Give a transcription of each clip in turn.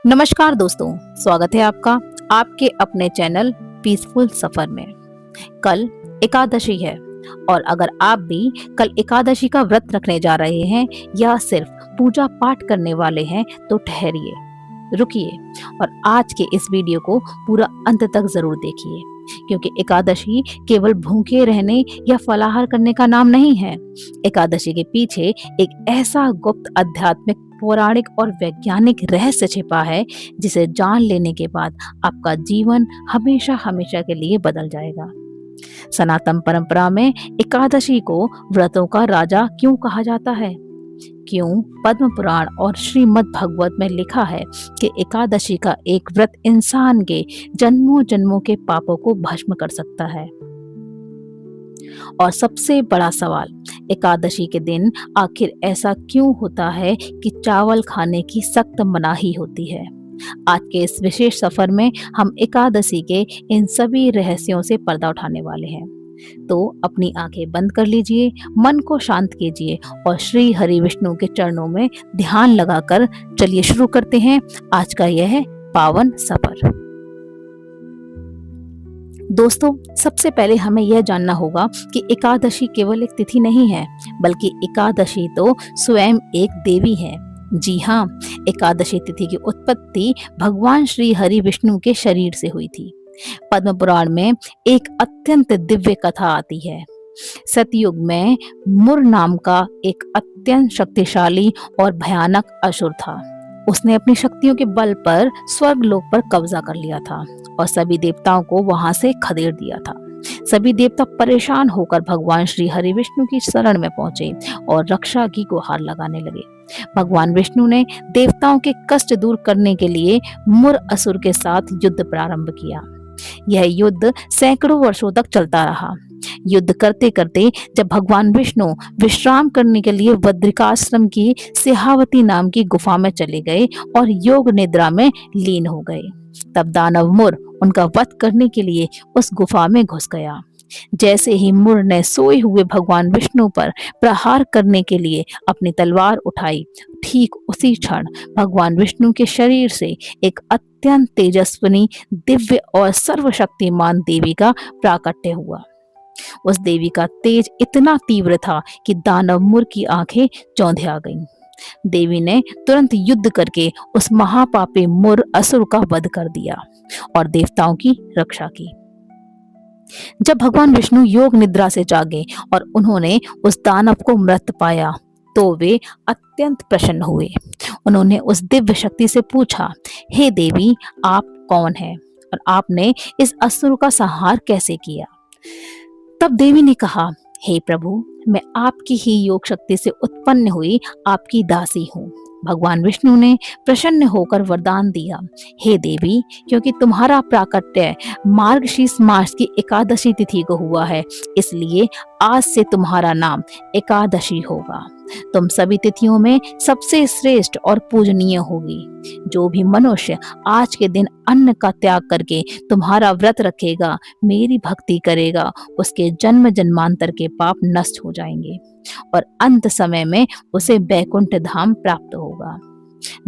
नमस्कार दोस्तों, स्वागत है आपका आपके अपने चैनल पीसफुल सफर में। कल एकादशी है और अगर आप भी कल एकादशी का व्रत रखने जा रहे हैं या सिर्फ पूजा पाठ करने वाले हैं तो ठहरिए, रुकिए और आज के इस वीडियो को पूरा अंत तक जरूर देखिए, क्योंकि एकादशी केवल भूखे रहने या फलाहार करने का नाम नहीं है। एकादशी के पीछे एक ऐसा गुप्त आध्यात्मिक, पौराणिक और वैज्ञानिक रहस्य छिपा है जिसे जान लेने के बाद आपका जीवन हमेशा हमेशा के लिए बदल जाएगा। सनातन परंपरा में एकादशी को व्रतों का राजा क्यों कहा जाता है? क्यों पद्म पुराण और श्रीमद् भागवत में लिखा है कि एकादशी का एक व्रत इंसान के जन्मों जन्मों के पापों को भस्म कर सकता है? और सबसे बड़ा सवाल, एकादशी के दिन आखिर ऐसा क्यों होता है कि चावल खाने की सख्त मनाही होती है? आज के इस विशेष सफर में हम एकादशी के इन सभी रहस्यों से पर्दा उठाने वाले हैं। तो अपनी आंखें बंद कर लीजिए, मन को शांत कीजिए और श्री हरि विष्णु के चरणों में ध्यान लगाकर चलिए शुरू करते हैं आज का यह पावन सफर। दोस्तों, सबसे पहले हमें यह जानना होगा कि एकादशी केवल एक तिथि नहीं है, बल्कि एकादशी तो स्वयं एक देवी है। जी हाँ, एकादशी तिथि की उत्पत्ति भगवान श्री हरि विष्णु के शरीर से हुई थी। पद्म पुराण में एक अत्यंत दिव्य कथा आती है। सतयुग में मुर नाम का एक अत्यंत शक्तिशाली और भयानक असुर था। उसने अपनी शक्तियों के बल पर स्वर्ग लोक पर कब्जा कर लिया था और सभी देवताओं को वहां से खदेड़ दिया था। सभी देवता परेशान होकर भगवान श्री हरि विष्णु की शरण में पहुंचे और रक्षा की गुहार लगाने लगे। भगवान विष्णु ने देवताओं के कष्ट दूर करने के लिए मुर असुर के साथ युद्ध प्रारंभ किया। यह युद्ध सैकड़ों वर्षों तक चलता रहा। युद्ध करते करते जब भगवान विष्णु विश्राम करने के लिए बद्रिकाश्रम की सिहावती नाम की गुफा में चले गए और योग निद्रा में लीन हो गए, तब दानव मुर उनका वध करने के लिए उस गुफा में घुस गया। जैसे ही मुर ने सोए हुए भगवान विष्णु पर प्रहार करने के लिए अपनी तलवार उठाई, ठीक उसी क्षण भगवान विष्णु के शरीर से एक अत्यंत तेजस्विनी, दिव्य और सर्वशक्तिमान देवी का प्राकट्य हुआ। उस देवी का तेज इतना तीव्र था कि दानव मुर की आंखें चौंधिया गईं। देवी ने तुरंत युद्ध करके उस महापापी मुर असुर का वध कर दिया और देवताओं की रक्षा की। जब भगवान विष्णु योग निद्रा से जागे और उन्होंने उस दानव को मृत पाया तो वे अत्यंत प्रसन्न हुए। उन्होंने उस दिव्य शक्ति से पूछा, हे देवी, आप कौन हैं और आपने इस असुर का संहार कैसे किया? तब देवी ने कहा, हे प्रभु, मैं आपकी ही योग शक्ति से उत्पन्न हुई आपकी दासी हूँ। भगवान विष्णु ने प्रसन्न होकर वरदान दिया, हे देवी, क्योंकि तुम्हारा प्राकट्य मार्गशीर्ष मास की एकादशी तिथि को हुआ है, इसलिए आज से तुम्हारा नाम एकादशी होगा। तुम सभी तिथियों में सबसे श्रेष्ठ और पूजनीय होगी। जो भी मनुष्य आज के दिन अन्न का त्याग करके तुम्हारा व्रत रखेगा, मेरी भक्ति करेगा, उसके जन्म जन्मांतर के पाप नष्ट हो जाएंगे और अंत समय में उसे बैकुंठ धाम प्राप्त होगा।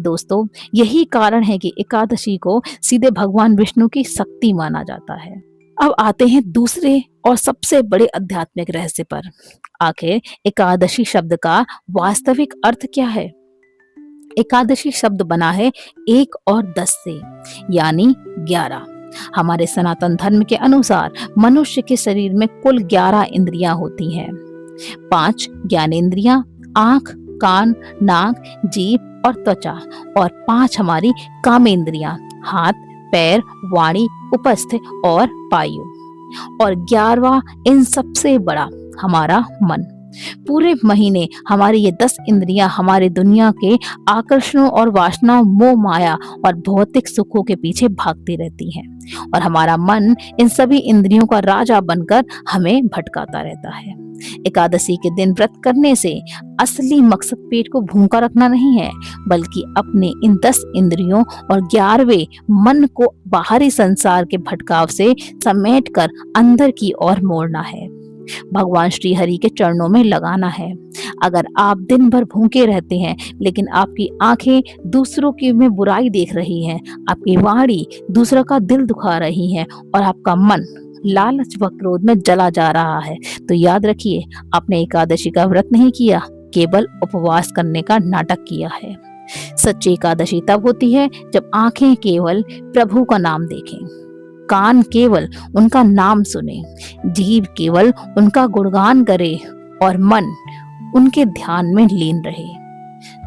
दोस्तों, यही कारण है कि एकादशी को सीधे भगवान विष्णु की शक्ति माना जाता है। अब आते हैं दूसरे और सबसे बड़े आध्यात्मिक रहस्य पर। आखिर एकादशी शब्द का वास्तविक अर्थ क्या है? एकादशी शब्द बना है 1 और 10 से, यानी 11। हमारे सनातन धर्म के अनुसार मनुष्य के शरीर में कुल 11 इंद्रियां होती हैं। 5 ज्ञानेंद्रियां, आंख, कान, नाक, जीभ और त्वचा, और 5 हमारी कामेंद्रियां, हाथ, पैर, वाणी, उपस्थ और पायु, और 11वां इन सबसे बड़ा हमारा मन। पूरे महीने हमारी ये 10 इंद्रियां हमारे दुनिया के आकर्षणों और वासनाओं, मोह माया और भौतिक सुखों के पीछे भागती रहती हैं और हमारा मन इन सभी इंद्रियों का राजा बनकर हमें भटकाता रहता है। एकादशी के दिन व्रत करने से असली मकसद पेट को भूखा रखना नहीं है, बल्कि अपने इन 10 इंद्रियों और 11वें मन को बाहरी संसार के भटकाव से समेटकर अंदर की ओर मोड़ना है। भगवान श्री हरि के चरणों में लगाना है। अगर आप दिन भर भूखे रहते हैं लेकिन आपकी आंखें दूसरों की में बुराई देख रही हैं, आपकी वाणी दूसरों का दिल दुखा रही है और आपका मन लालच व क्रोध में जला जा रहा है, तो याद रखिए आपने एकादशी का व्रत नहीं किया, केवल उपवास करने का नाटक किया है। सच्ची एकादशी तब होती है जब आंखें केवल प्रभु का नाम देखें, कान केवल उनका नाम सुने, जीभ केवल उनका गुणगान करे और मन उनके ध्यान में लीन रहे।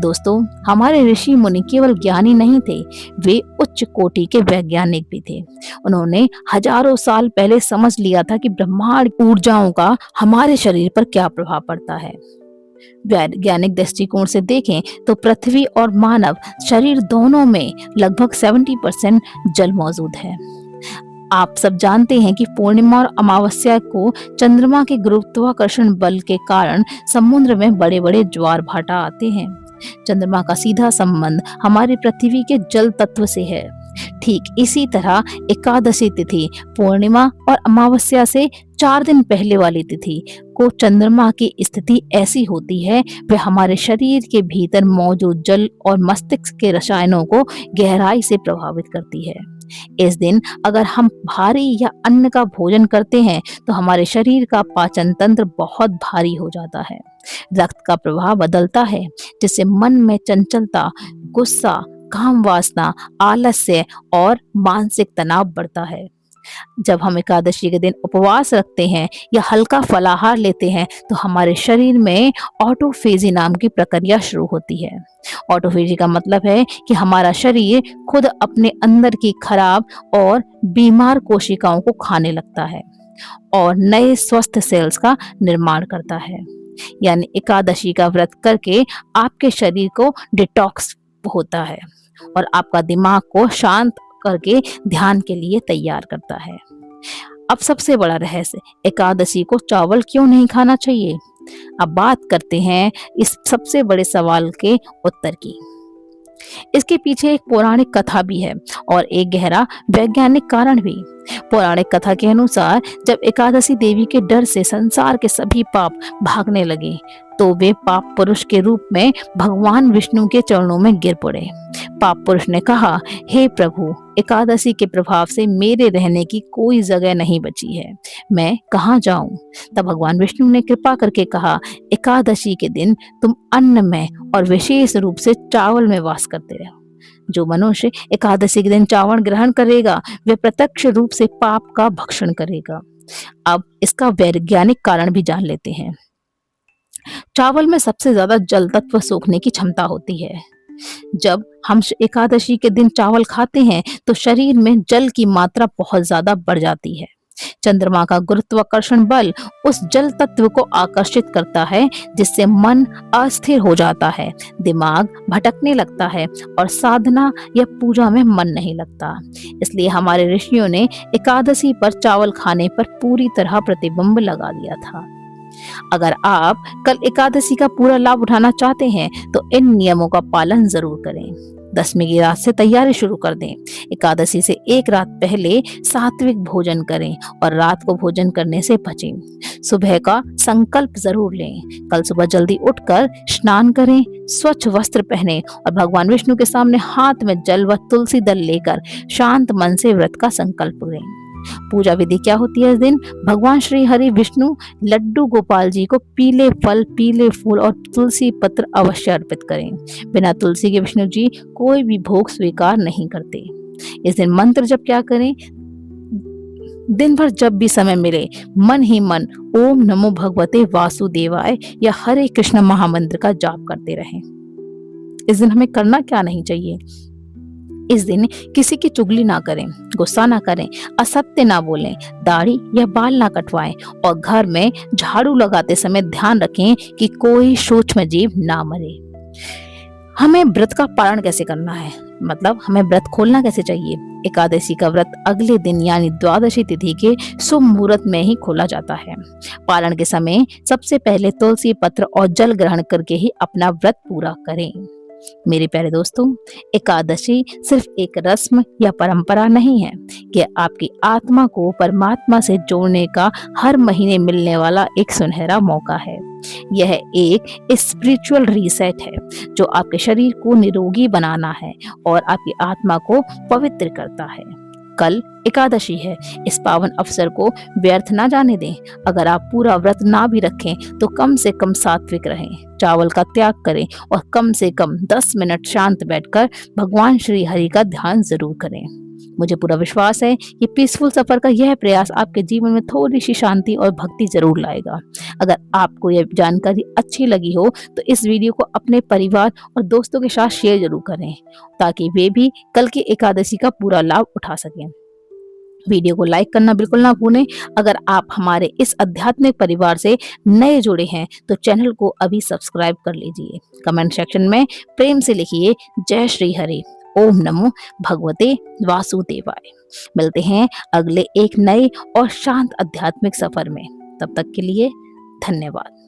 दोस्तों, हमारे ऋषि मुनि केवल ज्ञानी नहीं थे, वे उच्च कोटि के वैज्ञानिक भी थे। उन्होंने हजारों साल पहले समझ लिया था कि ब्रह्मांड ऊर्जाओं का हमारे शरीर पर क्या प्रभाव पड़ता है। वैज्ञानिक दृष्टिकोण से देखें तो पृथ्वी और मानव शरीर दोनों में लगभग 70% जल मौजूद है। आप सब जानते हैं कि पूर्णिमा और अमावस्या को चंद्रमा के गुरुत्वाकर्षण बल के कारण समुद्र में बड़े बड़े ज्वार भाटा आते हैं। चंद्रमा का सीधा संबंध हमारी पृथ्वी के जल तत्व से है। ठीक इसी तरह एकादशी तिथि पूर्णिमा और अमावस्या से 4 दिन पहले वाली तिथि को चंद्रमा की स्थिति ऐसी होती है, वह हमारे शरीर के भीतर मौजूद जल और मस्तिष्क के रसायनों को गहराई से प्रभावित करती है। इस दिन अगर हम भारी या अन्न का भोजन करते हैं तो हमारे शरीर का पाचन तंत्र बहुत भारी हो जाता है, रक्त का प्रवाह बदलता है, जिससे मन में चंचलता, गुस्सा, काम वासना, आलस्य और मानसिक तनाव बढ़ता है। जब हम एकादशी के दिन उपवास रखते हैं या हल्का फलाहार लेते हैं तो हमारे शरीर में ऑटोफेजी नाम की प्रक्रिया शुरू होती है। ऑटोफेजी का मतलब है कि हमारा शरीर खुद अपने अंदर की खराब और बीमार कोशिकाओं को खाने लगता है और नए स्वस्थ सेल्स का निर्माण करता है। यानी एकादशी का व्रत करके आपके शरीर को डिटॉक्स होता है और आपका दिमाग को शांत करके ध्यान के लिए तैयार करता है। अब सबसे बड़ा रहस्य, एकादशी को चावल क्यों नहीं खाना चाहिए? अब बात करते हैं इस सबसे बड़े सवाल के उत्तर की। इसके पीछे एक पौराणिक कथा भी है और एक गहरा वैज्ञानिक कारण भी। पौराणिक कथा के अनुसार जब एकादशी देवी के डर से संसार के सभी पाप भागने लगे तो वे पाप पुरुष के रूप में भगवान विष्णु के चरणों में गिर पड़े। पाप पुरुष ने कहा, हे प्रभु, एकादशी के प्रभाव से मेरे रहने की कोई जगह नहीं बची है, मैं कहाँ जाऊं? तब भगवान विष्णु ने कृपा करके कहा, एकादशी के दिन तुम अन्न में और विशेष रूप से चावल में वास करते रहो। जो मनुष्य एकादशी के दिन चावल ग्रहण करेगा वह प्रत्यक्ष रूप से पाप का भक्षण करेगा। अब इसका वैज्ञानिक कारण भी जान लेते हैं। चावल में सबसे ज्यादा जल तत्व सोखने की क्षमता होती है। जब हम एकादशी के दिन चावल खाते हैं तो शरीर में जल की मात्रा बहुत ज्यादा बढ़ जाती है। चंद्रमा का गुरुत्वाकर्षण बल उस जल तत्व को आकर्षित करता है, जिससे मन अस्थिर हो जाता है, दिमाग भटकने लगता है और साधना या पूजा में मन नहीं लगता। इसलिए हमारे ऋषियों ने एकादशी पर चावल खाने पर पूरी तरह प्रतिबंध लगा दिया था। अगर आप कल एकादशी का पूरा लाभ उठाना चाहते हैं तो इन नियमों का पालन जरूर करें। दसवीं की रात से तैयारी शुरू कर दें। एकादशी से एक रात पहले सात्विक भोजन करें और रात को भोजन करने से बचें। सुबह का संकल्प जरूर लें। कल सुबह जल्दी उठकर स्नान करें, स्वच्छ वस्त्र पहनें और भगवान विष्णु के सामने हाथ में जल व तुलसी दल लेकर शांत मन से व्रत का संकल्प लें। पूजा विधि क्या होती है इस दिन? भगवान श्री हरि विष्णु लड्डू गोपाल जी को पीले फल, पीले फूल और तुलसी पत्र अवश्य अर्पित करें। बिना तुलसी के विष्णु जी कोई भी भोग स्वीकार नहीं करते। इस दिन मंत्र जप क्या करें? दिन भर जब भी समय मिले मन ही मन ओम नमो भगवते वासुदेवाय या हरे कृष्ण महामंत्र का जाप करते रहें। इस दिन हमें करना क्या नहीं चाहिए? इस दिन किसी की चुगली ना करें, गुस्सा ना करें, असत्य ना बोलें, दाढ़ी या बाल ना कटवाएं और घर में झाड़ू लगाते समय ध्यान रखें कि कोई सूक्ष्म जीव ना मरे। हमें व्रत का पालन कैसे करना है? मतलब हमें व्रत खोलना कैसे चाहिए? एकादशी का व्रत अगले दिन यानी द्वादशी तिथि के शुभ मुहूर्त में ही खोला जाता है। पालन के समय सबसे पहले तुलसी पत्र और जल ग्रहण करके ही अपना व्रत पूरा करें। मेरे प्यारे दोस्तों, एकादशी सिर्फ एक रस्म या परंपरा नहीं है, यह आपकी आत्मा को परमात्मा से जोड़ने का हर महीने मिलने वाला एक सुनहरा मौका है। यह एक स्पिरिचुअल रीसेट है जो आपके शरीर को निरोगी बनाना है और आपकी आत्मा को पवित्र करता है। कल एकादशी है, इस पावन अवसर को व्यर्थ ना जाने दें। अगर आप पूरा व्रत ना भी रखें तो कम से कम सात्विक रहें, चावल का त्याग करें और कम से कम 10 मिनट शांत बैठकर भगवान श्री हरि का ध्यान जरूर करें। मुझे पूरा विश्वास है कि पीसफुल सफर का यह प्रयास आपके जीवन में थोड़ी सी शांति और भक्ति जरूर लाएगा। अगर आपको यह जानकारी अच्छी लगी हो तो इस वीडियो को अपने परिवार और दोस्तों के साथ शेयर जरूर करें ताकि वे भी कल की एकादशी का पूरा लाभ उठा सकें। वीडियो को लाइक करना बिल्कुल ना भूलें। अगर आप हमारे इस आध्यात्मिक परिवार से नए जुड़े हैं तो चैनल को अभी सब्सक्राइब कर लीजिए। कमेंट सेक्शन में प्रेम से लिखिए जय श्री हरि, ओम नमो भगवते वासुदेवाय। मिलते हैं अगले एक नए और शांत आध्यात्मिक सफर में। तब तक के लिए धन्यवाद।